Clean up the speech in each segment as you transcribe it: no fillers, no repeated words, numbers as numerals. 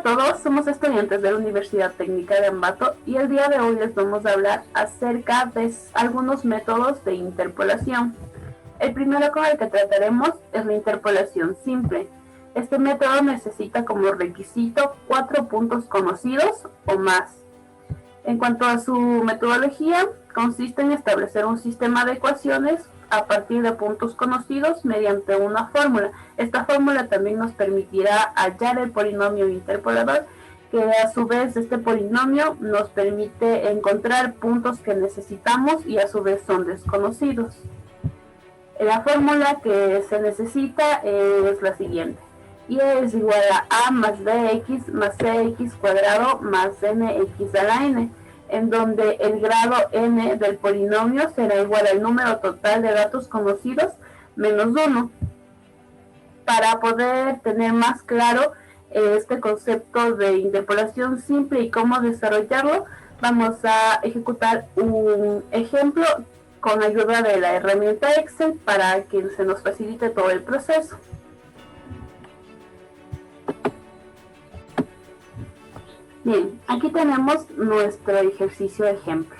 todos, somos estudiantes de la Universidad Técnica de Ambato y el día de hoy les vamos a hablar acerca de algunos métodos de interpolación. El primero con el que trataremos es la interpolación simple. Este método necesita como requisito 4 puntos conocidos o más. En cuanto a su metodología, consiste en establecer un sistema de ecuaciones a partir de puntos conocidos mediante una fórmula. Esta fórmula también nos permitirá hallar el polinomio interpolador, que a su vez este polinomio nos permite encontrar puntos que necesitamos y a su vez son desconocidos. La fórmula que se necesita es la siguiente: y es igual a más bx más cx cuadrado más nx a la n, en donde el grado n del polinomio será igual al número total de datos conocidos menos 1. Para poder tener más claro este concepto de interpolación simple y cómo desarrollarlo, vamos a ejecutar un ejemplo con ayuda de la herramienta Excel para que se nos facilite todo el proceso. Bien, aquí tenemos nuestro ejercicio de ejemplo.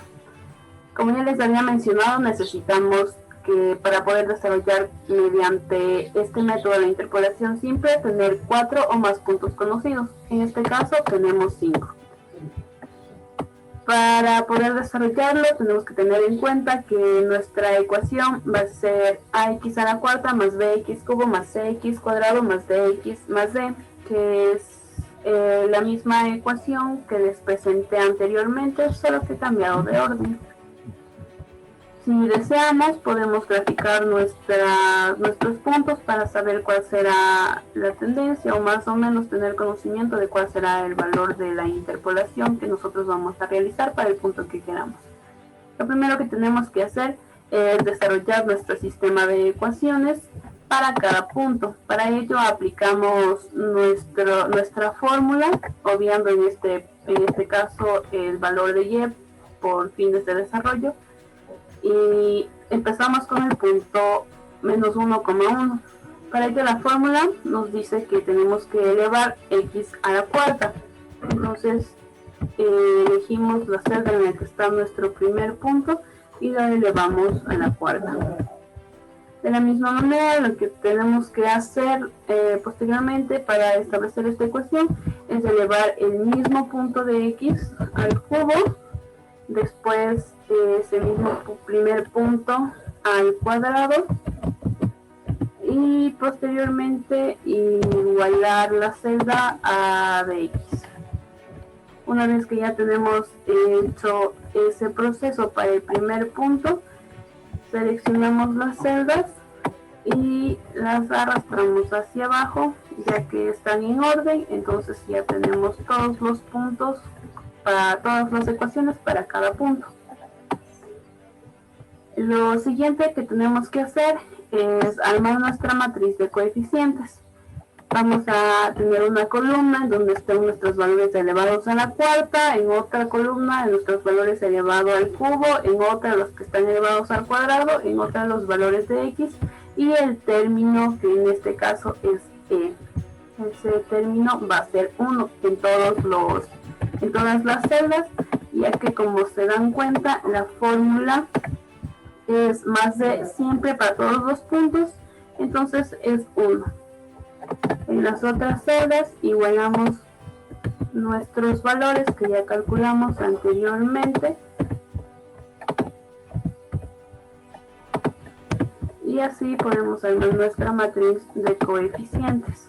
Como ya les había mencionado, necesitamos que para poder desarrollar mediante este método de interpolación simple, tener 4 o más puntos conocidos. En este caso tenemos 5. Para poder desarrollarlo tenemos que tener en cuenta que nuestra ecuación va a ser ax a la cuarta más bx cubo más cx cuadrado más dx más d, que es la misma ecuación que les presenté anteriormente, solo que cambiado de orden. Si deseamos, podemos graficar nuestros puntos para saber cuál será la tendencia o más o menos tener conocimiento de cuál será el valor de la interpolación que nosotros vamos a realizar para el punto que queramos. Lo primero que tenemos que hacer es desarrollar nuestro sistema de ecuaciones para cada punto. Para ello aplicamos nuestra fórmula, obviando en este caso el valor de y por fines de desarrollo, y empezamos con el punto menos 1,1. Para ello la fórmula nos dice que tenemos que elevar x a la cuarta. Entonces elegimos la celda en la que está nuestro primer punto y la elevamos a la cuarta. De la misma manera, lo que tenemos que hacer posteriormente para establecer esta ecuación es elevar el mismo punto de x al cubo, después ese mismo primer punto al cuadrado y posteriormente igualar la celda a dx. Una vez que ya tenemos hecho ese proceso para el primer punto, seleccionamos las celdas y las arrastramos hacia abajo, ya que están en orden. Entonces ya tenemos todos los puntos para todas las ecuaciones para cada punto. Lo siguiente que tenemos que hacer es armar nuestra matriz de coeficientes. Vamos a tener una columna en donde estén nuestros valores elevados a la cuarta, en otra columna en nuestros valores elevados al cubo, en otra los que están elevados al cuadrado, en otra los valores de x y el término, que en este caso es e. Ese término va a ser 1 en todas las celdas, ya que como se dan cuenta la fórmula es más de siempre para todos los puntos, entonces es 1. En las otras celdas igualamos nuestros valores que ya calculamos anteriormente y así podemos armar nuestra matriz de coeficientes.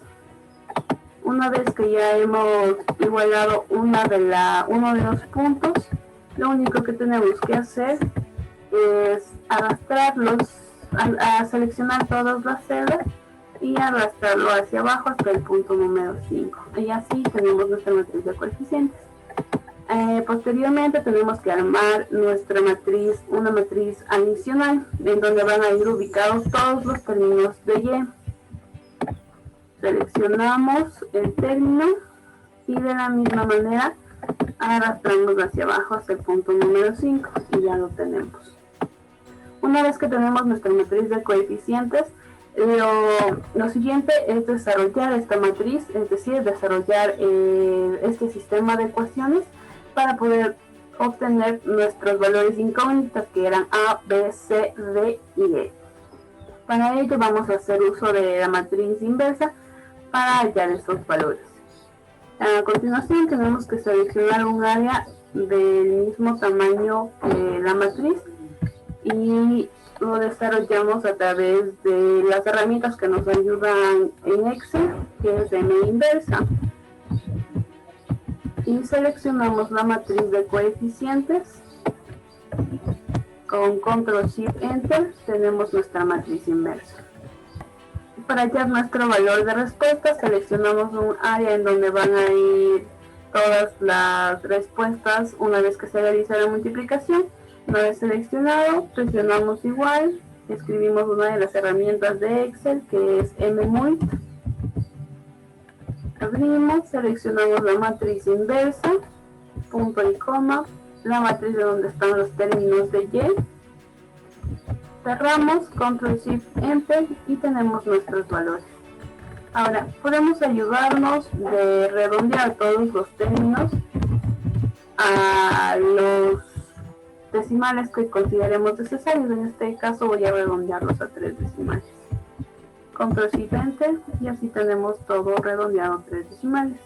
Una vez que ya hemos igualado uno de los puntos, lo único que tenemos que hacer es arrastrarlos, a seleccionar todas las celdas y arrastrarlo hacia abajo hasta el punto número 5. Y así tenemos nuestra matriz de coeficientes. Posteriormente tenemos que armar nuestra matriz, una matriz adicional, en donde van a ir ubicados todos los términos de y. Seleccionamos el término y de la misma manera arrastramos hacia abajo hasta el punto número 5 y ya lo tenemos. Una vez que tenemos nuestra matriz de coeficientes, Lo siguiente es desarrollar esta matriz, es decir, desarrollar este sistema de ecuaciones para poder obtener nuestros valores incógnitas que eran A, B, C, D y E. Para ello vamos a hacer uso de la matriz inversa para hallar estos valores. A continuación tenemos que seleccionar un área del mismo tamaño que la matriz y lo desarrollamos a través de las herramientas que nos ayudan en Excel, que es M inversa. Y seleccionamos la matriz de coeficientes. Con Control Shift Enter tenemos nuestra matriz inversa. Para hallar nuestro valor de respuesta, seleccionamos un área en donde van a ir todas las respuestas una vez que se realiza la multiplicación. Una vez seleccionado, presionamos igual, escribimos una de las herramientas de Excel que es mmult. Abrimos, seleccionamos la matriz inversa, punto y coma, la matriz de donde están los términos de Y. Cerramos, Control Shift Enter y tenemos nuestros valores. Ahora, podemos ayudarnos de redondear todos los términos a los decimales que consideremos necesarios. En este caso voy a redondearlos a 3 decimales. Control Shift Enter y así tenemos todo redondeado a 3 decimales.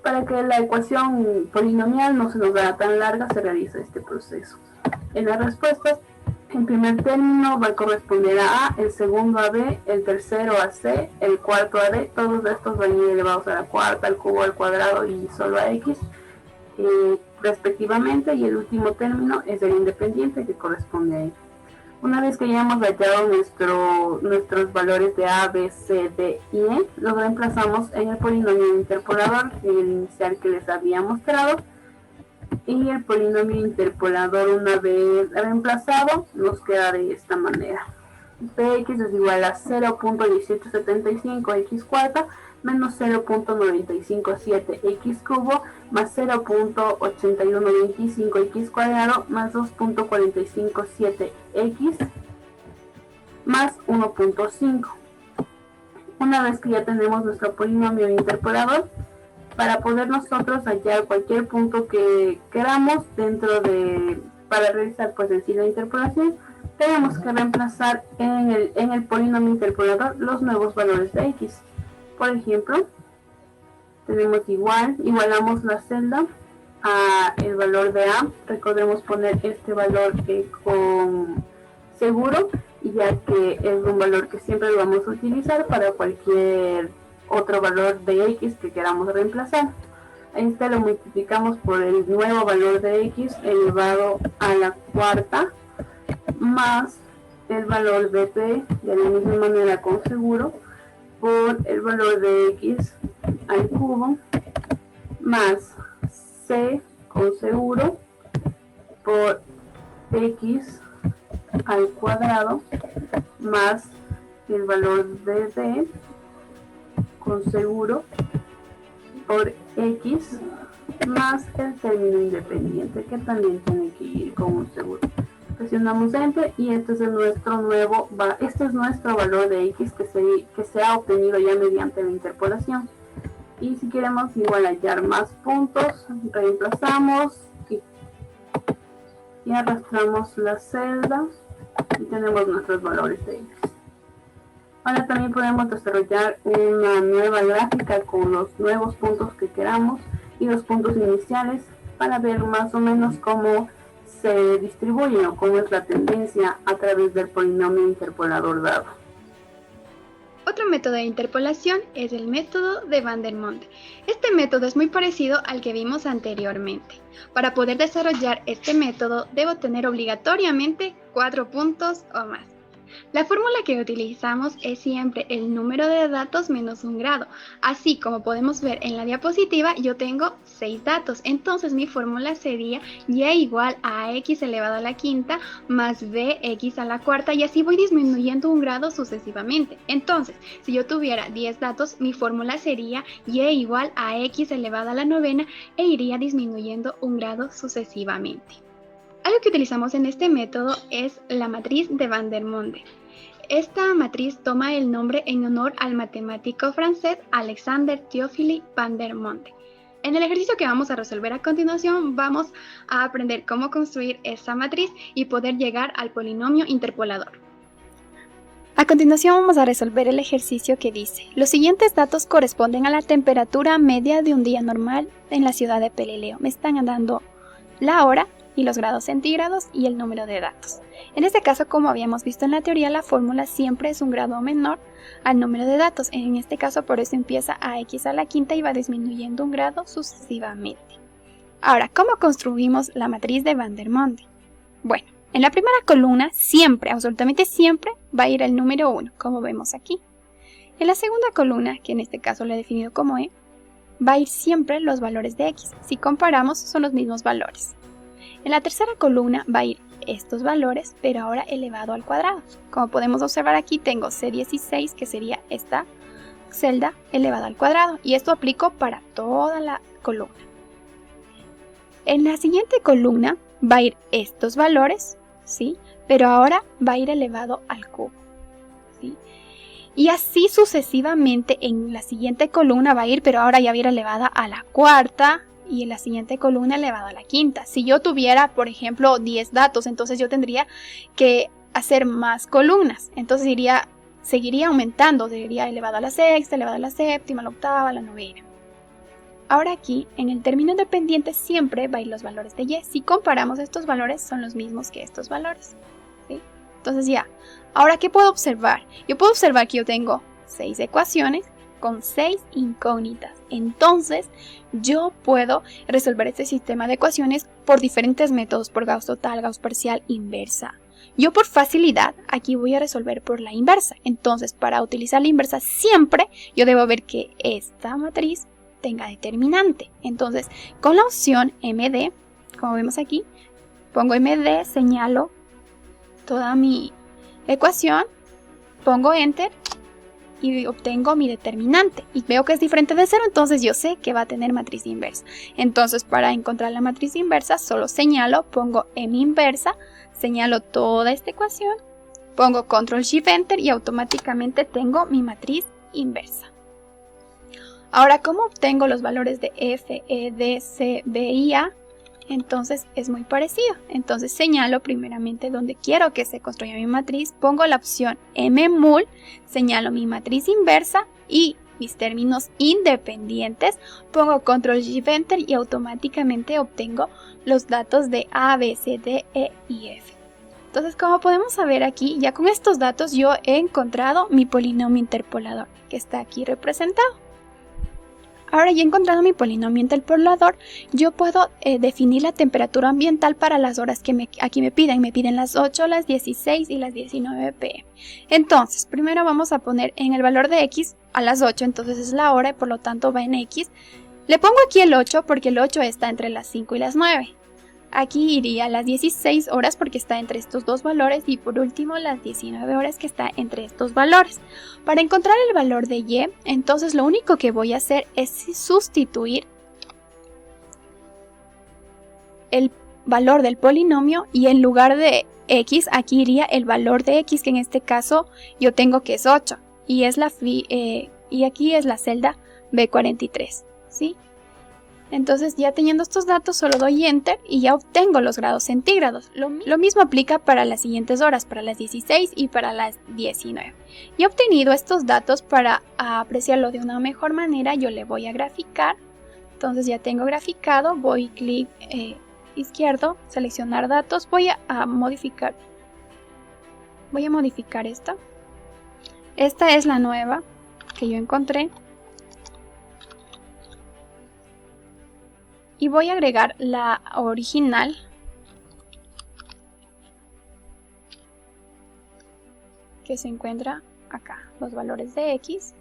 Para que la ecuación polinomial no se nos haga tan larga, se realiza este proceso. En las respuestas, el primer término va a corresponder a A, el segundo a B, el tercero a C, el cuarto a D. Todos estos van a ir elevados a la cuarta, al cubo, al cuadrado y solo a X, respectivamente. Y el último término es el independiente que corresponde a Y. Una vez que ya hemos hallado nuestros valores de A, B, C, D y E, los reemplazamos en el polinomio interpolador, el inicial que les había mostrado. Y el polinomio interpolador, una vez reemplazado, nos queda de esta manera. Px es igual a 0.1875x cuarta menos 0.957 x cubo más 0.8125 x cuadrado más 2.457 x más 1.5. Una vez que ya tenemos nuestro polinomio interpolador, para poder nosotros hallar cualquier punto que queramos para realizar pues en sí la interpolación, tenemos que reemplazar en el polinomio interpolador los nuevos valores de x. Por ejemplo, tenemos igualamos la celda a el valor de A. Recordemos poner este valor con seguro, ya que es un valor que siempre lo vamos a utilizar para cualquier otro valor de x que queramos reemplazar. Este lo multiplicamos por el nuevo valor de x elevado a la cuarta más el valor de p, de la misma manera con seguro, por el valor de x al cubo más c con seguro por x al cuadrado más el valor de d con seguro por x más el término independiente que también tiene que ir con un seguro. Presionamos Enter y este es nuestro valor de x que se ha obtenido ya mediante la interpolación. Y si queremos igual hallar más puntos, reemplazamos y arrastramos la celda y tenemos nuestros valores de x. Ahora también podemos desarrollar una nueva gráfica con los nuevos puntos que queramos y los puntos iniciales para ver más o menos cómo se distribuyen o cómo es la tendencia a través del polinomio interpolador dado. Otro método de interpolación es el método de Vandermonde. Este método es muy parecido al que vimos anteriormente. Para poder desarrollar este método, debo tener obligatoriamente 4 puntos o más. La fórmula que utilizamos es siempre el número de datos menos un grado. Así como podemos ver en la diapositiva, yo tengo 6 datos. Entonces mi fórmula sería y igual a x elevado a la quinta más bx a la cuarta, y así voy disminuyendo un grado sucesivamente. Entonces, si yo tuviera 10 datos, mi fórmula sería y igual a x elevado a la novena e iría disminuyendo un grado sucesivamente. Algo que utilizamos en este método es la matriz de Van der Monde. Esta matriz toma el nombre en honor al matemático francés Alexandre Théophile Van der Monde. En el ejercicio que vamos a resolver a continuación, vamos a aprender cómo construir esta matriz y poder llegar al polinomio interpolador. A continuación vamos a resolver el ejercicio que dice: los siguientes datos corresponden a la temperatura media de un día normal en la ciudad de Pelileo. Me están dando la hora y los grados centígrados y el número de datos. En este caso, como habíamos visto en la teoría, la fórmula siempre es un grado menor al número de datos. En este caso, por eso empieza a x a la quinta y va disminuyendo un grado sucesivamente. Ahora, ¿cómo construimos la matriz de Van der Monde? Bueno, en la primera columna siempre, absolutamente siempre, va a ir el número 1, como vemos aquí. En la segunda columna, que en este caso lo he definido como E, va a ir siempre los valores de x. Si comparamos, son los mismos valores. En la tercera columna va a ir estos valores, pero ahora elevado al cuadrado. Como podemos observar aquí, tengo C16, que sería esta celda elevada al cuadrado, y esto aplico para toda la columna. En la siguiente columna va a ir estos valores, ¿sí? Pero ahora va a ir elevado al cubo, ¿sí? Y así sucesivamente en la siguiente columna va a ir, pero ahora ya va a ir elevada a la cuarta, y en la siguiente columna elevado a la quinta. Si yo tuviera, por ejemplo, 10 datos, entonces yo tendría que hacer más columnas. Entonces seguiría aumentando, sería elevado a la sexta, elevado a la séptima, a la octava, a la novena. Ahora aquí, en el término independiente siempre va a ir los valores de y. Si comparamos estos valores, son los mismos que estos valores, ¿sí? Entonces ya, ahora ¿qué puedo observar? Yo puedo observar que yo tengo 6 ecuaciones con 6 incógnitas. Entonces, yo puedo resolver este sistema de ecuaciones por diferentes métodos, por Gauss total, Gauss parcial, inversa. Yo por facilidad aquí voy a resolver por la inversa. Entonces, para utilizar la inversa siempre yo debo ver que esta matriz tenga determinante. Entonces, con la opción MD, como vemos aquí, pongo MD, señalo toda mi ecuación, pongo Enter y obtengo mi determinante y veo que es diferente de 0, entonces yo sé que va a tener matriz inversa. Entonces, para encontrar la matriz inversa solo señalo, pongo M inversa, señalo toda esta ecuación, pongo Control Shift Enter y automáticamente tengo mi matriz inversa. Ahora, ¿cómo obtengo los valores de F, E, D, C, B y A? Entonces es muy parecido. Entonces señalo primeramente donde quiero que se construya mi matriz, pongo la opción mmul, señalo mi matriz inversa y mis términos independientes, pongo Control Shift Enter y automáticamente obtengo los datos de A, B, C, D, E y F. Entonces, como podemos ver aquí, ya con estos datos yo he encontrado mi polinomio interpolador, que está aquí representado. Ahora ya he encontrado mi polinomio interpolador, yo puedo definir la temperatura ambiental para las horas que aquí me piden. Me piden las 8, las 16 y las 19 pm. Entonces, primero vamos a poner en el valor de x a las 8, entonces es la hora y por lo tanto va en x. Le pongo aquí el 8 porque el 8 está entre las 5 y las 9. Aquí iría las 16 horas porque está entre estos dos valores y por último las 19 horas que está entre estos valores. Para encontrar el valor de y, entonces lo único que voy a hacer es sustituir el valor del polinomio y en lugar de x, aquí iría el valor de x, que en este caso yo tengo que es 8 y, y aquí es la celda B43, ¿sí? Entonces ya teniendo estos datos solo doy Enter y ya obtengo los grados centígrados. Lo mismo aplica para las siguientes horas, para las 16 y para las 19. Y he obtenido estos datos para apreciarlo de una mejor manera. Yo le voy a graficar. Entonces ya tengo graficado, voy clic izquierdo, seleccionar datos, voy a modificar. Voy a modificar esta. Esta es la nueva que yo encontré. Y voy a agregar la original, que se encuentra acá, los valores de x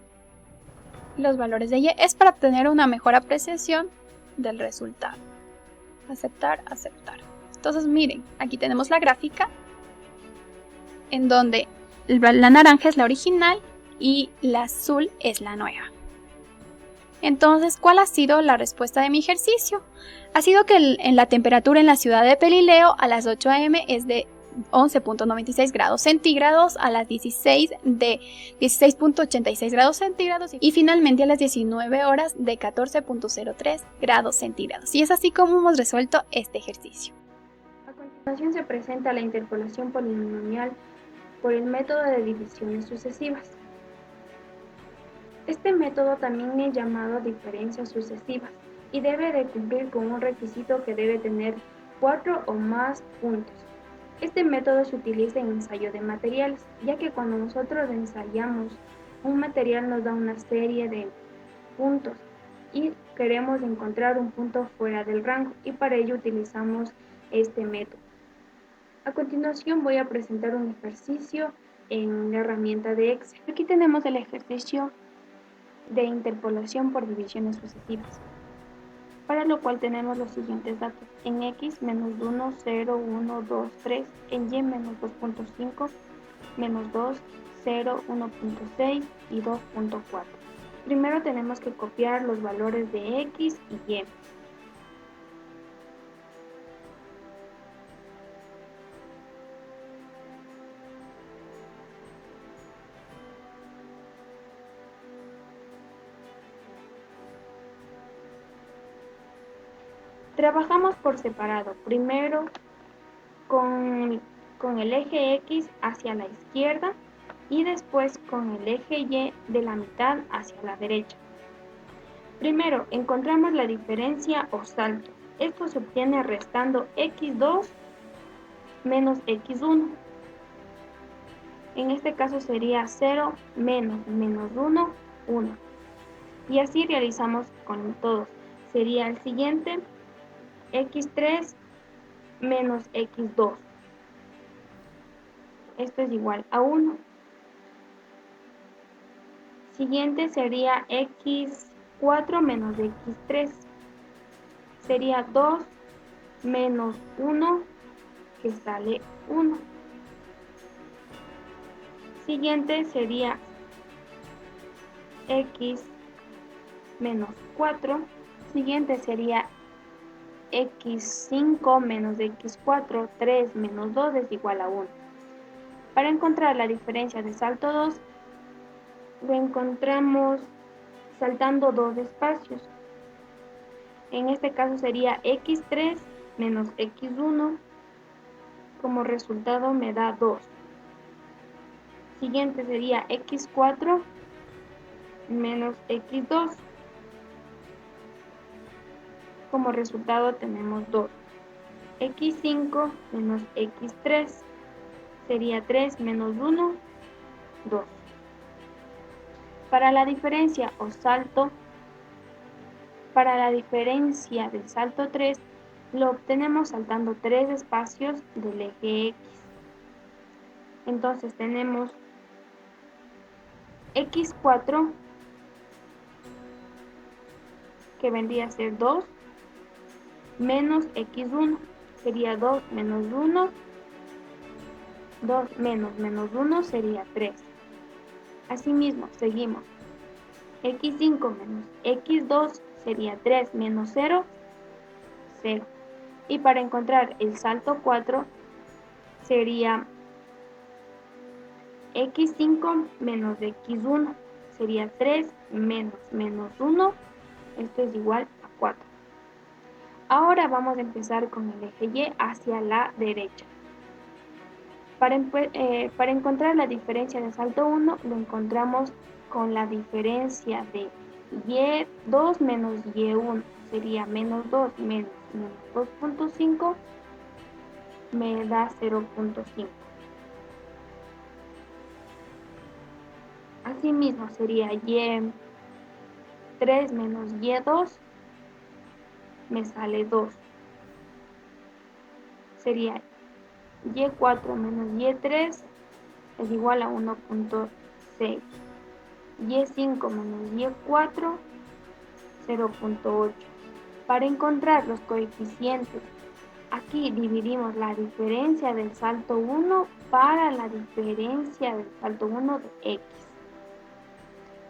y los valores de y. Es para obtener una mejor apreciación del resultado. Aceptar, aceptar. Entonces miren, aquí tenemos la gráfica en donde la naranja es la original y la azul es la nueva. Entonces, ¿cuál ha sido la respuesta de mi ejercicio? Ha sido que en la temperatura en la ciudad de Pelileo a las 8 am es de 11.96 grados centígrados, a las 16 de 16.86 grados centígrados y finalmente a las 19 horas de 14.03 grados centígrados. Y es así como hemos resuelto este ejercicio. A continuación se presenta la interpolación polinomial por el método de divisiones sucesivas. Este método también es llamado diferencias sucesivas y debe de cumplir con un requisito que debe tener 4 o más puntos. Este método se utiliza en ensayo de materiales, ya que cuando nosotros ensayamos un material nos da una serie de puntos y queremos encontrar un punto fuera del rango y para ello utilizamos este método. A continuación voy a presentar un ejercicio en la herramienta de Excel. Aquí tenemos el ejercicio de interpolación por divisiones sucesivas, para lo cual tenemos los siguientes datos: en X menos 1, 0, 1, 2, 3, en Y menos 2.5, menos 2, 0, 1.6 y 2.4. Primero tenemos que copiar los valores de X y Y. Trabajamos por separado, primero con el eje X hacia la izquierda y después con el eje Y de la mitad hacia la derecha. Primero encontramos la diferencia o salto. Esto se obtiene restando x2 menos x1. En este caso sería 0 menos menos 1, 1. Y así realizamos con todos. Sería el siguiente: x3 menos x2. Esto es igual a 1. Siguiente sería x4 menos x3. Sería 2 menos 1, que sale 1. Siguiente sería x menos 4. Siguiente sería x5 menos x4, 3 menos 2 es igual a 1. Para encontrar la diferencia de salto 2, lo encontramos saltando dos espacios. En este caso sería x3 menos x1, como resultado me da 2. Siguiente sería x4 menos x2, como resultado tenemos 2. x5 menos x3 sería 3 menos 1, 2. Para la diferencia o salto, para la diferencia del salto 3, lo obtenemos saltando 3 espacios del eje X. Entonces tenemos x4, que vendría a ser 2, menos x1, sería 2 menos 1, 2 menos menos 1 sería 3. Asimismo, seguimos. x5 menos x2 sería 3 menos 0, 0. Y para encontrar el salto 4 sería x5 menos x1, sería 3 menos menos 1, esto es igual a 4. Ahora vamos a empezar con el eje Y hacia la derecha. Para encontrar la diferencia de salto 1, lo encontramos con la diferencia de y2 menos y1, sería menos 2 menos 2.5, me da 0.5. Asimismo sería y3 menos y2, me sale 2. Sería y4 menos y3 es igual a 1.6. y5 menos y4, 0.8. Para encontrar los coeficientes, aquí dividimos la diferencia del salto 1 para la diferencia del salto 1 de X.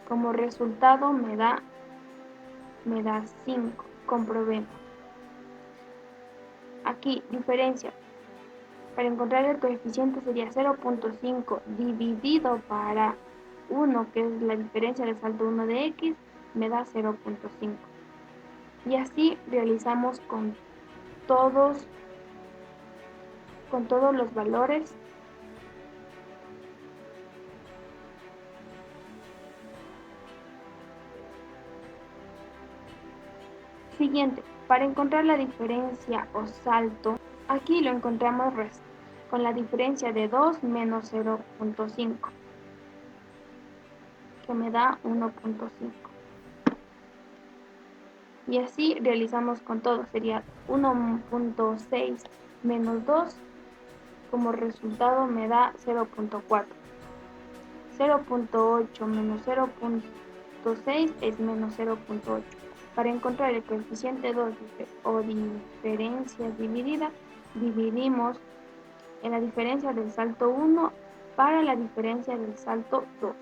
Como resultado me da me da 5. Comprobemos. Aquí, diferencia. Para encontrar el coeficiente sería 0.5 dividido para 1, que es la diferencia del salto 1 de x, me da 0.5. Y así realizamos con todos los valores. Siguiente, para encontrar la diferencia o salto, aquí lo encontramos con la diferencia de 2 menos 0.5, que me da 1.5. Y así realizamos con todo, sería 1.6 menos 2, como resultado me da 0.4. 0.8 menos 0.6 es menos 0.8. Para encontrar el coeficiente 2 o diferencia dividida, dividimos en la diferencia del salto 1 para la diferencia del salto 2.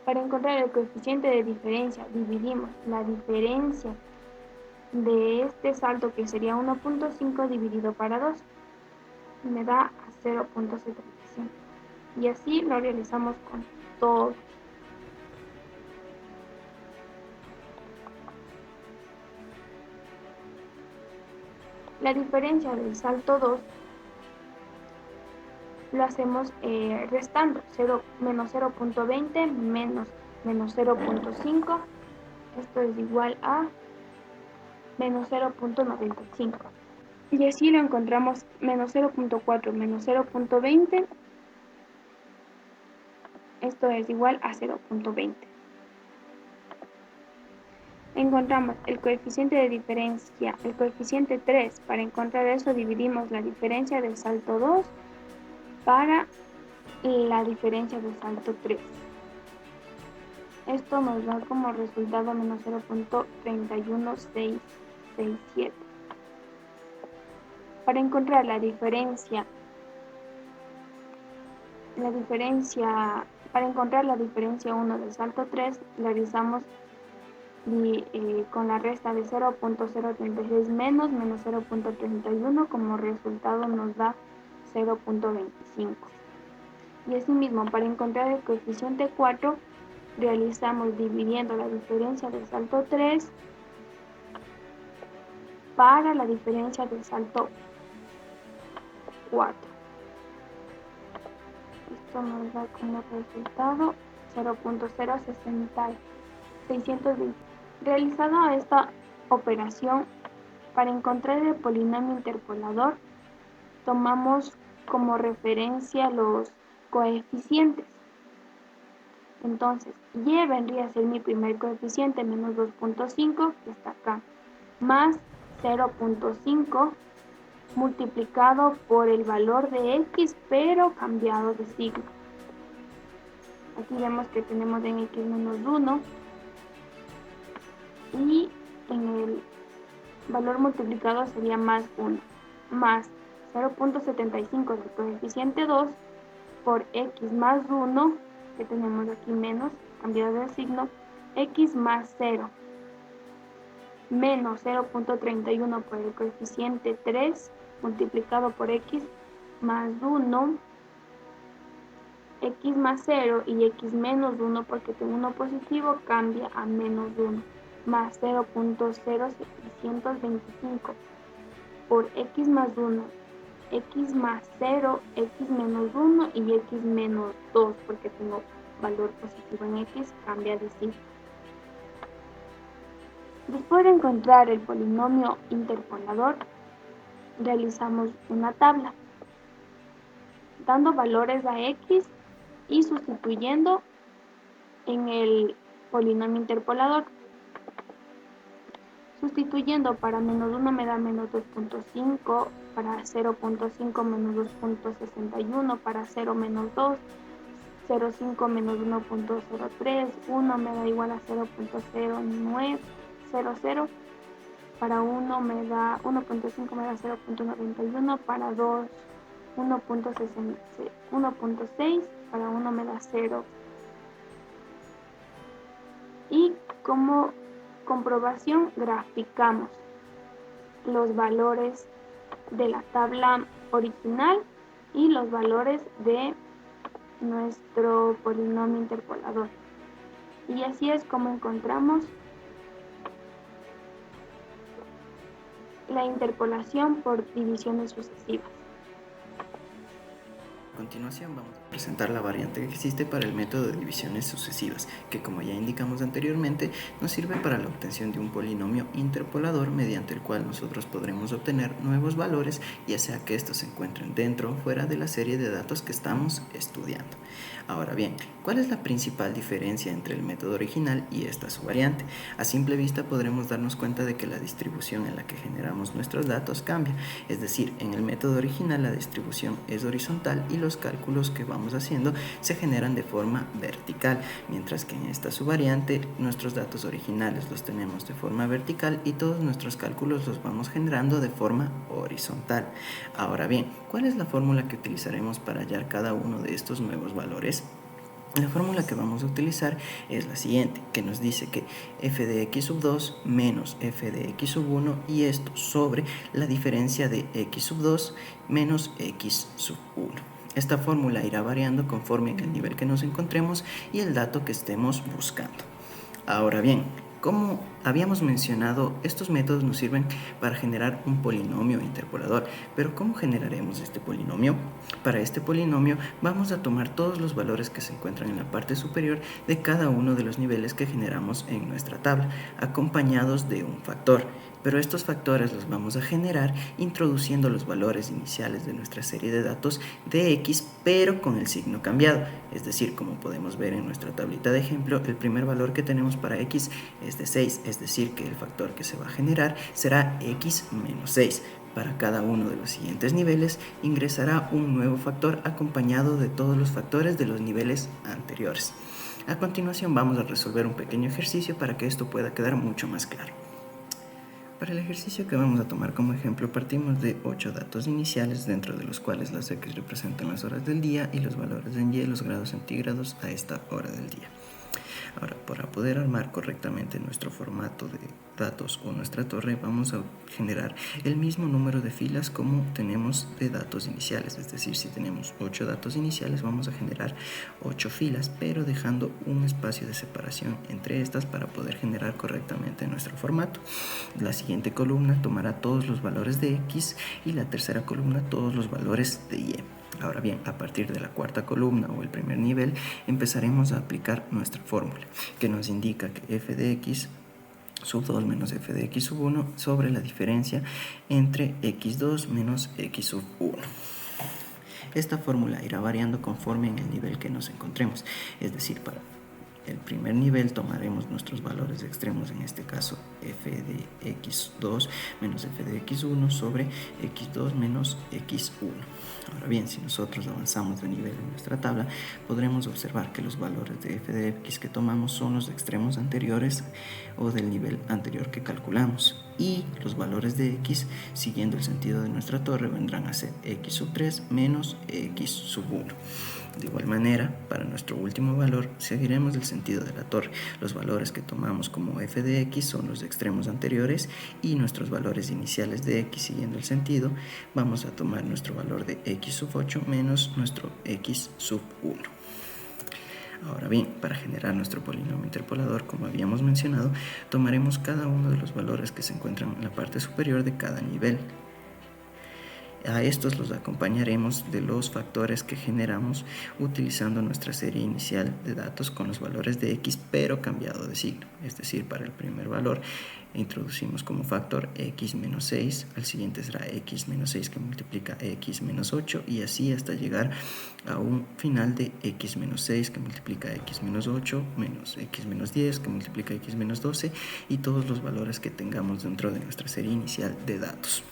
Para encontrar el coeficiente de diferencia, dividimos la diferencia de este salto, que sería 1.5 dividido para 2, me da 0.75. Y así lo realizamos con todo. La diferencia del salto 2 lo hacemos restando menos 0.20 menos 0.5. Esto es igual a menos 0.95. Y así lo encontramos menos 0.4 menos 0.20. Esto es igual a 0.20. Encontramos el coeficiente de diferencia, el coeficiente 3. Para encontrar eso dividimos la diferencia del salto 2 para la diferencia del salto 3. Esto nos da como resultado menos 0.31667. Para encontrar la diferencia, para encontrar la diferencia 1 del salto 3, realizamos con la resta de 0.036 menos 0.31, como resultado nos da 0.25. Y asimismo, para encontrar el coeficiente 4, realizamos dividiendo la diferencia del salto 3 para la diferencia del salto 4. Esto nos da como resultado 0.0620. Realizada esta operación, para encontrar el polinomio interpolador, tomamos como referencia los coeficientes. Entonces, y vendría a ser mi primer coeficiente, menos 2.5, que está acá, más 0.5 multiplicado por el valor de x, pero cambiado de signo. Aquí vemos que tenemos en x menos 1, y en el valor multiplicado sería más 1, más 0.75 del coeficiente 2 por x más 1, que tenemos aquí menos, cambiado de signo, x más 0, menos 0.31 por el coeficiente 3, multiplicado por x más 1, x más 0 y x menos 1, porque tengo uno positivo, cambia a menos 1, más 0.0725 por x más 1, x más 0, x menos 1 y x menos 2, porque tengo valor positivo en x, cambia de signo. Después de encontrar el polinomio interpolador, realizamos una tabla, dando valores a x y sustituyendo en el polinomio interpolador. Sustituyendo, para menos 1 me da menos 2.5, para 0.5 menos 2.61, para 0 menos 2, 0.5 menos 1.03, 1 me da igual a 0.0900, para 1 me da 1.5 me da 0.91, para 2 1.6, para 1 me da 0. Y como comprobación graficamos los valores de la tabla original y los valores de nuestro polinomio interpolador. Y así es como encontramos la interpolación por divisiones sucesivas. A continuación vamos a presentar la variante que existe para el método de divisiones sucesivas, que como ya indicamos anteriormente, nos sirve para la obtención de un polinomio interpolador mediante el cual nosotros podremos obtener nuevos valores, ya sea que estos se encuentren dentro o fuera de la serie de datos que estamos estudiando. Ahora bien, ¿cuál es la principal diferencia entre el método original y esta su variante? A simple vista podremos darnos cuenta de que la distribución en la que generamos nuestros datos cambia, es decir, en el método original la distribución es horizontal y los cálculos que vamos haciendo se generan de forma vertical, mientras que en esta su variante nuestros datos originales los tenemos de forma vertical y todos nuestros cálculos los vamos generando de forma horizontal. Ahora bien, ¿cuál es la fórmula que utilizaremos para hallar cada uno de estos nuevos valores? La fórmula que vamos a utilizar es la siguiente, que nos dice que f de x sub 2 menos f de x sub 1 y esto sobre la diferencia de x sub 2 menos x sub 1. Esta fórmula irá variando conforme en el nivel que nos encontremos y el dato que estemos buscando. Ahora bien, como habíamos mencionado, estos métodos nos sirven para generar un polinomio interpolador, pero ¿cómo generaremos este polinomio? Para este polinomio vamos a tomar todos los valores que se encuentran en la parte superior de cada uno de los niveles que generamos en nuestra tabla, acompañados de un factor. Pero estos factores los vamos a generar introduciendo los valores iniciales de nuestra serie de datos de x, pero con el signo cambiado. Es decir, como podemos ver en nuestra tablita de ejemplo, el primer valor que tenemos para x es de 6, es decir, que el factor que se va a generar será x menos 6. Para cada uno de los siguientes niveles ingresará un nuevo factor acompañado de todos los factores de los niveles anteriores. A continuación vamos a resolver un pequeño ejercicio para que esto pueda quedar mucho más claro. Para el ejercicio que vamos a tomar como ejemplo, partimos de 8 datos iniciales, dentro de los cuales las x representan las horas del día y los valores en y los grados centígrados a esta hora del día. Ahora, para poder armar correctamente nuestro formato de datos o nuestra torre, vamos a generar el mismo número de filas como tenemos de datos iniciales. Es decir, si tenemos 8 datos iniciales, vamos a generar 8 filas, pero dejando un espacio de separación entre estas para poder generar correctamente nuestro formato. La siguiente columna tomará todos los valores de x y la tercera columna todos los valores de y. Ahora bien, a partir de la cuarta columna o el primer nivel empezaremos a aplicar nuestra fórmula, que nos indica que f de x sub 2 menos f de x sub 1 sobre la diferencia entre x2 menos x sub 1. Esta fórmula irá variando conforme en el nivel que nos encontremos, es decir, para el primer nivel tomaremos nuestros valores extremos, en este caso f de x2 menos f de x1 sobre x2 menos x1. Ahora bien, si nosotros avanzamos de nivel en nuestra tabla, podremos observar que los valores de f de x que tomamos son los extremos anteriores o del nivel anterior que calculamos, y los valores de x, siguiendo el sentido de nuestra torre, vendrán a ser x sub 3 menos x sub 1. De igual manera, para nuestro último valor, seguiremos el sentido de la torre. Los valores que tomamos como f de x son los extremos anteriores y nuestros valores iniciales de x, siguiendo el sentido, vamos a tomar nuestro valor de x sub 8 menos nuestro x sub 1. Ahora bien, para generar nuestro polinomio interpolador, como habíamos mencionado, tomaremos cada uno de los valores que se encuentran en la parte superior de cada nivel. A estos los acompañaremos de los factores que generamos utilizando nuestra serie inicial de datos con los valores de x, pero cambiado de signo. Es decir, para el primer valor introducimos como factor x menos 6, al siguiente será x menos 6 que multiplica x menos 8 y así hasta llegar a un final de x menos 6 que multiplica x menos 8 menos x menos 10 que multiplica x menos 12 y todos los valores que tengamos dentro de nuestra serie inicial de datos.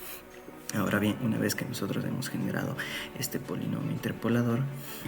Ahora bien, una vez que nosotros hemos generado este polinomio interpolador,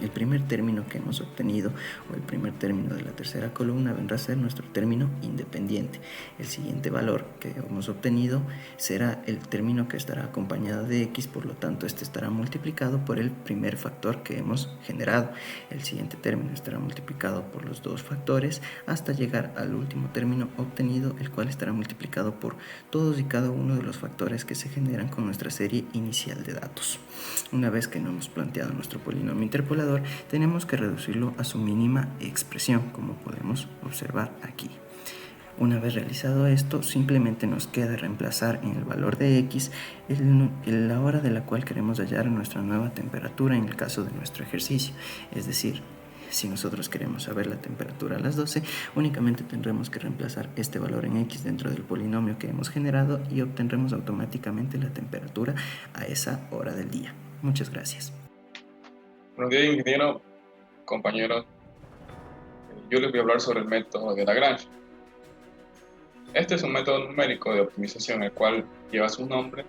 el primer término que hemos obtenido, o el primer término de la tercera columna, vendrá a ser nuestro término independiente. El siguiente valor que hemos obtenido será el término que estará acompañado de x, por lo tanto este estará multiplicado por el primer factor que hemos generado. El siguiente término estará multiplicado por los dos factores hasta llegar al último término obtenido, el cual estará multiplicado por todos y cada uno de los factores que se generan con nuestra serie inicial de datos. Una vez que no hemos planteado nuestro polinomio interpolador, tenemos que reducirlo a su mínima expresión, como podemos observar aquí. Una vez realizado esto, simplemente nos queda reemplazar en el valor de x la hora de la cual queremos hallar nuestra nueva temperatura en el caso de nuestro ejercicio. Es decir, si nosotros queremos saber la temperatura a las 12, únicamente tendremos que reemplazar este valor en x dentro del polinomio que hemos generado y obtendremos automáticamente la temperatura a esa hora del día. Muchas gracias. Buenos días, ingeniero, compañeros. Yo les voy a hablar sobre el método de Lagrange. Este es un método numérico de optimización, el cual lleva su nombre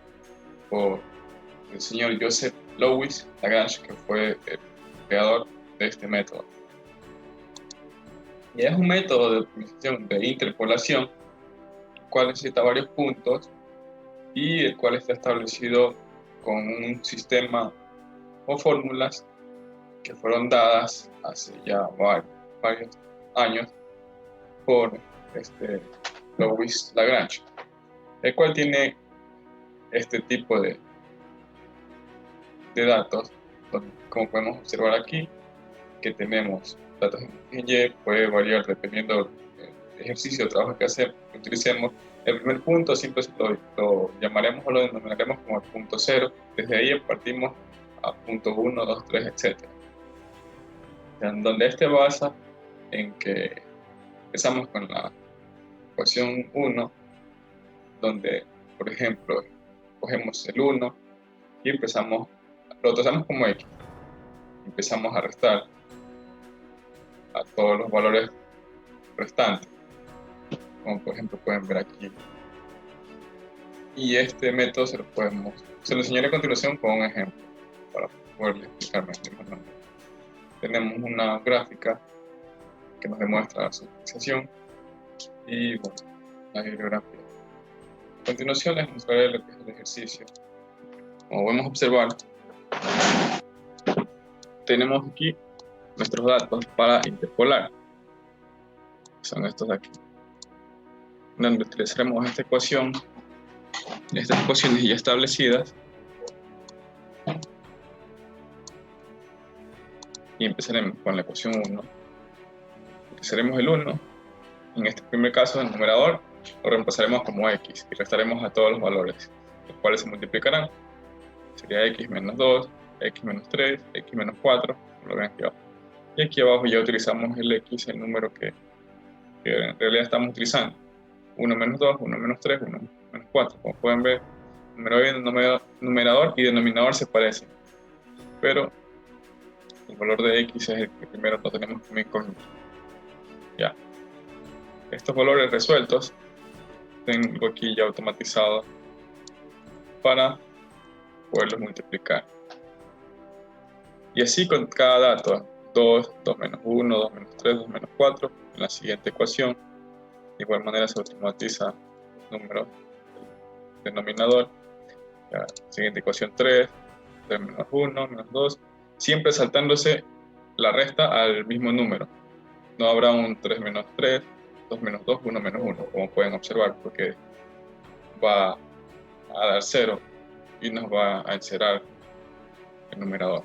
por el señor Joseph Louis Lagrange, que fue el creador de este método. Y es un método de optimización de interpolación, el cual necesita varios puntos y el cual está establecido con un sistema o fórmulas que fueron dadas hace ya varios años por Louis Lagrange, el cual tiene este tipo de datos, como podemos observar aquí, que tenemos datos en Y, puede variar dependiendo del ejercicio o trabajo que utilicemos. El primer punto siempre lo llamaremos o lo denominaremos como el punto 0. Desde ahí partimos a punto 1, 2, 3, etc. En donde este basa en que empezamos con la ecuación 1, donde, por ejemplo, cogemos el 1 y lo trazamos como x. Empezamos a restar a todos los valores restantes, como por ejemplo pueden ver aquí. Y este método se lo enseñaré a continuación con un ejemplo para poderles explicarme mejor. Tenemos una gráfica que nos demuestra su utilización y bueno, la bibliografía. A continuación les mostraré lo que es el ejercicio. Como podemos observar, tenemos aquí nuestros datos para interpolar. Son estos de aquí, donde utilizaremos estas ecuaciones ya establecidas y empezaremos con la ecuación 1. Utilizaremos el 1. En este primer caso, el numerador lo reemplazaremos como x y restaremos a todos los valores, los cuales se multiplicarán. Sería x menos 2, x menos 3, x menos 4, como lo ven aquí abajo. Y aquí abajo ya utilizamos el x, el número que en realidad estamos utilizando. 1 menos 2, 1 menos 3, 1 menos 4. Como pueden ver, numerador y denominador se parecen, pero el valor de x es el que primero lo tenemos como incógnito. Ya. Estos valores resueltos tengo aquí ya automatizado para poderlos multiplicar. Y así con cada dato, 2, 2 menos 1, 2 menos 3, 2 menos 4, en la siguiente ecuación. De igual manera se automatiza el número del denominador. La siguiente ecuación 3, 3 menos 1, menos 2, siempre saltándose la resta al mismo número. No habrá un 3 menos 3, 2 menos 2, 1 menos 1, como pueden observar, porque va a dar 0 y nos va a encerrar el numerador.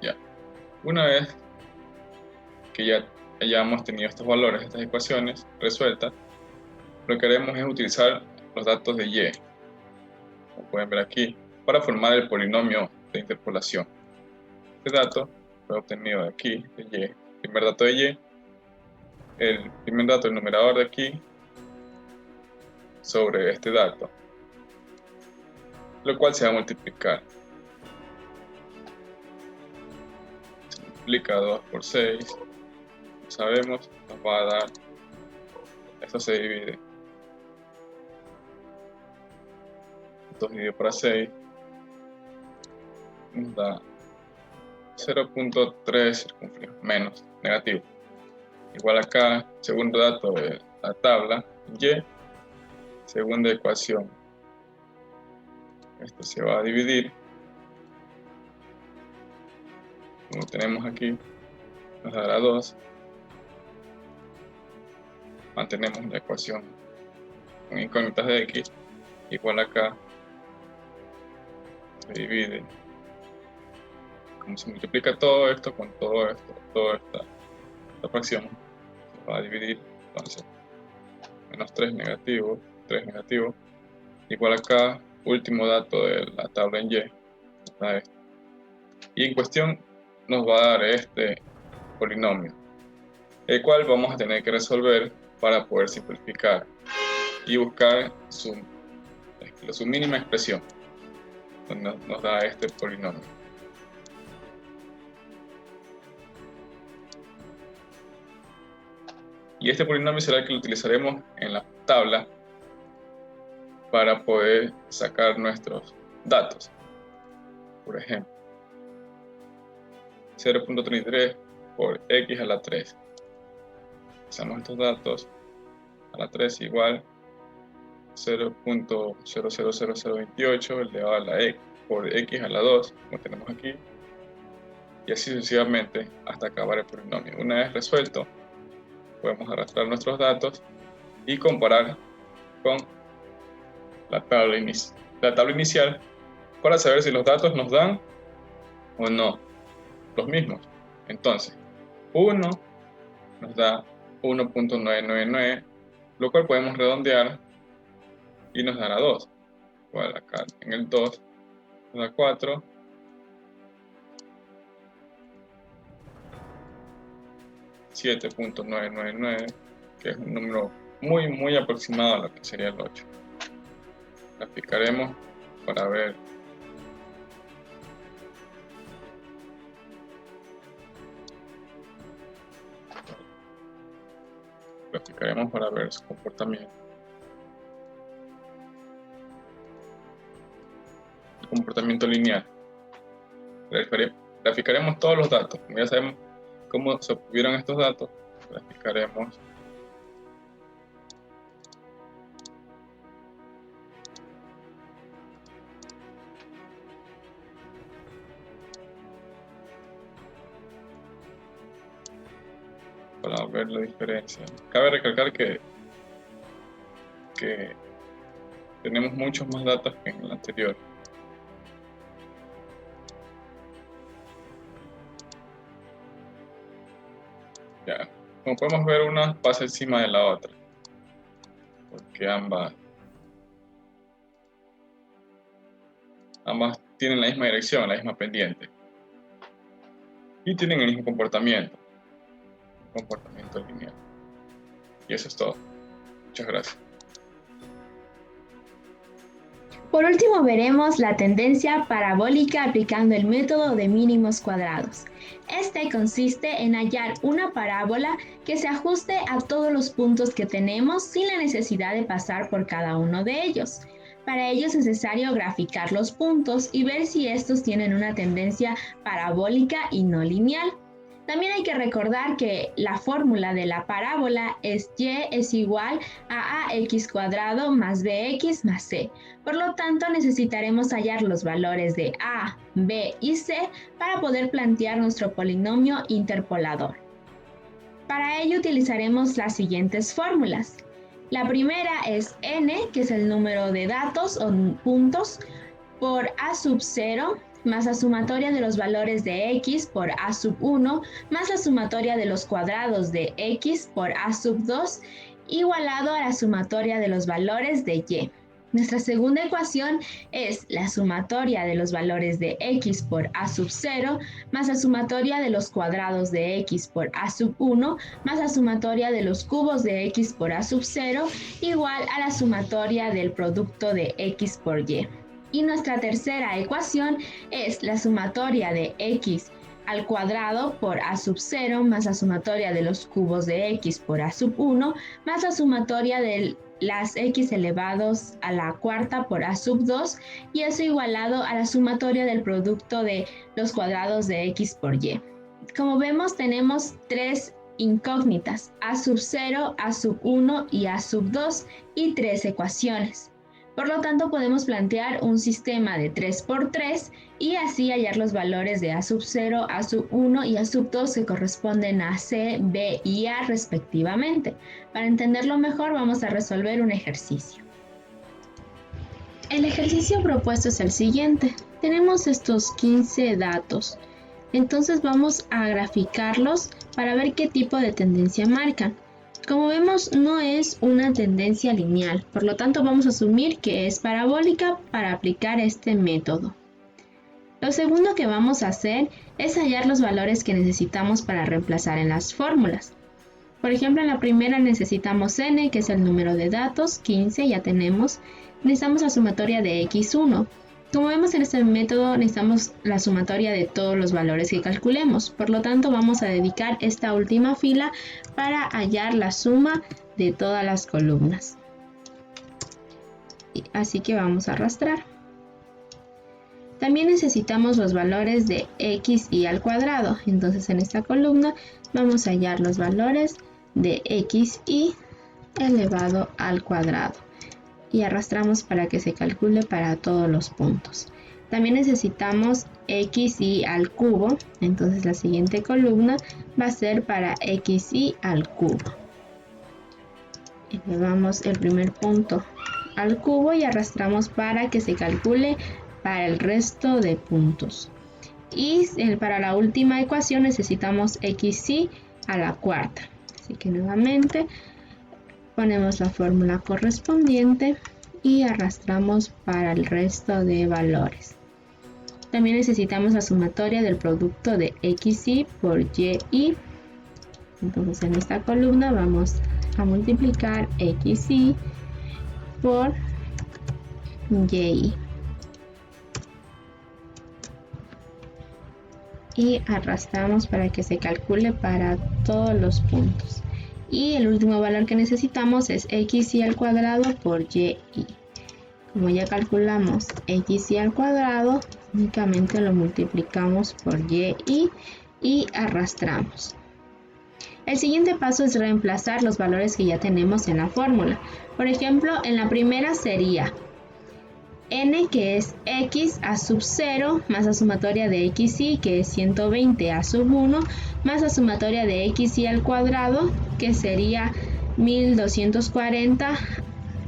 Ya. Una vez que ya hayamos tenido estos valores, estas ecuaciones resueltas, lo que haremos es utilizar los datos de Y, como pueden ver aquí, para formar el polinomio de interpolación. Este dato fue obtenido de aquí, de Y, el primer dato de Y, el primer dato del numerador de aquí, sobre este dato, lo cual se va a multiplicar. Se multiplica 2 por 6, como sabemos, nos va a dar, esto se divide. 2 dividido por 6 nos da 0.3 circunflejo, menos, negativo. Igual acá, segundo dato de la tabla, y, segunda ecuación. Esto se va a dividir, como tenemos aquí, nos dará 2. Mantenemos la ecuación con incógnitas de x, igual acá, se divide. Como se multiplica todo esto con todo esto, toda esta fracción, se va a dividir, entonces, menos 3 negativo, 3 negativo, igual acá, último dato de la tabla en y, nos da esto. Y en cuestión nos va a dar este polinomio, el cual vamos a tener que resolver para poder simplificar y buscar su mínima expresión, donde nos da este polinomio. Y este polinomio será el que lo utilizaremos en la tabla para poder sacar nuestros datos. Por ejemplo, 0.33 por x a la 3. Usamos estos datos, a la 3 igual 0.000028 elevado a la x por x a la 2, como tenemos aquí, y así sucesivamente hasta acabar el polinomio. Una vez resuelto, podemos arrastrar nuestros datos y comparar con la tabla inicial para saber si los datos nos dan o no los mismos. Entonces, 1 nos da 1.999, lo cual podemos redondear y nos dará 2. Igual acá en el 2 nos da 4. 7.999, que es un número muy aproximado a lo que sería el 8. Graficaremos para ver su comportamiento. El comportamiento lineal. Graficaremos todos los datos. Como ya sabemos cómo se obtuvieron estos datos, graficaremos para ver la diferencia. Cabe recalcar que tenemos muchos más datos que en el anterior. Ya, como podemos ver, una pasa encima de la otra, porque ambas tienen la misma dirección, la misma pendiente, y tienen el mismo comportamiento lineal. Y eso es todo. Muchas gracias. Por último, veremos la tendencia parabólica aplicando el método de mínimos cuadrados. Este consiste en hallar una parábola que se ajuste a todos los puntos que tenemos sin la necesidad de pasar por cada uno de ellos. Para ello es necesario graficar los puntos y ver si estos tienen una tendencia parabólica y no lineal. También hay que recordar que la fórmula de la parábola es y es igual a ax cuadrado más bx más c. Por lo tanto, necesitaremos hallar los valores de a, b y c para poder plantear nuestro polinomio interpolador. Para ello utilizaremos las siguientes fórmulas. La primera es n, que es el número de datos o puntos, por a sub 0, más la sumatoria de los valores de x por a sub 1, más la sumatoria de los cuadrados de x por a sub 2, igualado a la sumatoria de los valores de y. Nuestra segunda ecuación es la sumatoria de los valores de x por a sub 0, más la sumatoria de los cuadrados de x por a sub 1, más la sumatoria de los cubos de x por a sub 0, igual a la sumatoria del producto de x por y. Y nuestra tercera ecuación es la sumatoria de x al cuadrado por a sub 0 más la sumatoria de los cubos de x por a sub 1 más la sumatoria del las x elevados a la cuarta por a sub 2 y eso igualado a la sumatoria del producto de los cuadrados de x por y. Como vemos, tenemos tres incógnitas, a sub 0, a sub 1 y a sub 2 y tres ecuaciones. Por lo tanto, podemos plantear un sistema de 3×3 y así hallar los valores de a sub 0, a sub 1 y a sub 2 que corresponden a C, B y A respectivamente. Para entenderlo mejor, vamos a resolver un ejercicio. El ejercicio propuesto es el siguiente. Tenemos estos 15 datos. Entonces vamos a graficarlos para ver qué tipo de tendencia marcan. Como vemos, no es una tendencia lineal, por lo tanto vamos a asumir que es parabólica para aplicar este método. Lo segundo que vamos a hacer es hallar los valores que necesitamos para reemplazar en las fórmulas. Por ejemplo, en la primera necesitamos n, que es el número de datos, 15 ya tenemos. Necesitamos la sumatoria de x1. Como vemos en este método necesitamos la sumatoria de todos los valores que calculemos, por lo tanto vamos a dedicar esta última fila para hallar la suma de todas las columnas. Así que vamos a arrastrar. También necesitamos los valores de x y al cuadrado, entonces en esta columna vamos a hallar los valores de x y elevado al cuadrado. Y arrastramos para que se calcule para todos los puntos. También necesitamos xy al cubo, entonces la siguiente columna va a ser para xy al cubo. Elevamos el primer punto al cubo y arrastramos para que se calcule para el resto de puntos. Y para la última ecuación necesitamos xy a la cuarta. Así que nuevamente ponemos la fórmula correspondiente y arrastramos para el resto de valores. También necesitamos la sumatoria del producto de xy por y. Entonces en esta columna vamos a multiplicar xy por y. Y arrastramos para que se calcule para todos los puntos. Y el último valor que necesitamos es xy al cuadrado por y. Como ya calculamos xy al cuadrado, únicamente lo multiplicamos por y arrastramos. El siguiente paso es reemplazar los valores que ya tenemos en la fórmula. Por ejemplo, en la primera sería n, que es x a sub 0, más la sumatoria de xy, que es 120 a sub 1, más la sumatoria de xy al cuadrado, que sería 1240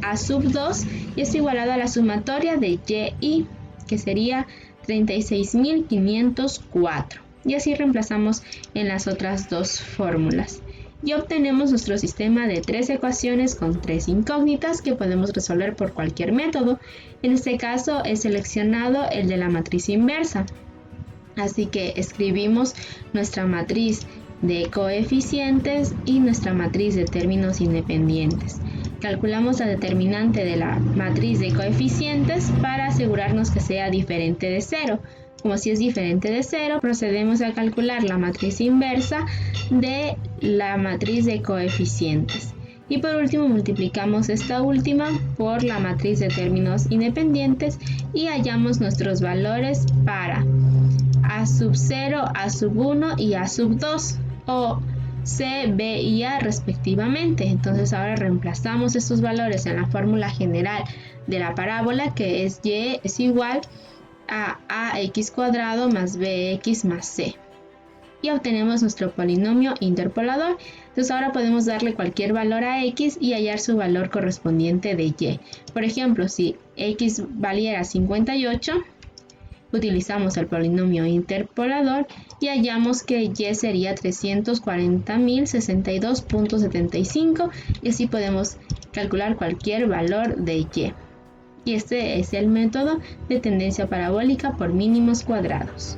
a sub 2, y es igualado a la sumatoria de y, que sería 36.504. Y así reemplazamos en las otras dos fórmulas. Y obtenemos nuestro sistema de tres ecuaciones con tres incógnitas que podemos resolver por cualquier método. En este caso he seleccionado el de la matriz inversa. Así que escribimos nuestra matriz de coeficientes y nuestra matriz de términos independientes. Calculamos la determinante de la matriz de coeficientes para asegurarnos que sea diferente de 0. Como si es diferente de 0, procedemos a calcular la matriz inversa de la matriz de coeficientes. Y por último multiplicamos esta última por la matriz de términos independientes y hallamos nuestros valores para a sub 0, a sub 1 y a sub 2, o C, B y A respectivamente. Entonces ahora reemplazamos estos valores en la fórmula general de la parábola, que es y es igual a ax cuadrado más bx más c. Y obtenemos nuestro polinomio interpolador. Entonces ahora podemos darle cualquier valor a x y hallar su valor correspondiente de y. Por ejemplo, si x valiera 58, utilizamos el polinomio interpolador y hallamos que y sería 340.062.75 y así podemos calcular cualquier valor de y. Y este es el método de tendencia parabólica por mínimos cuadrados.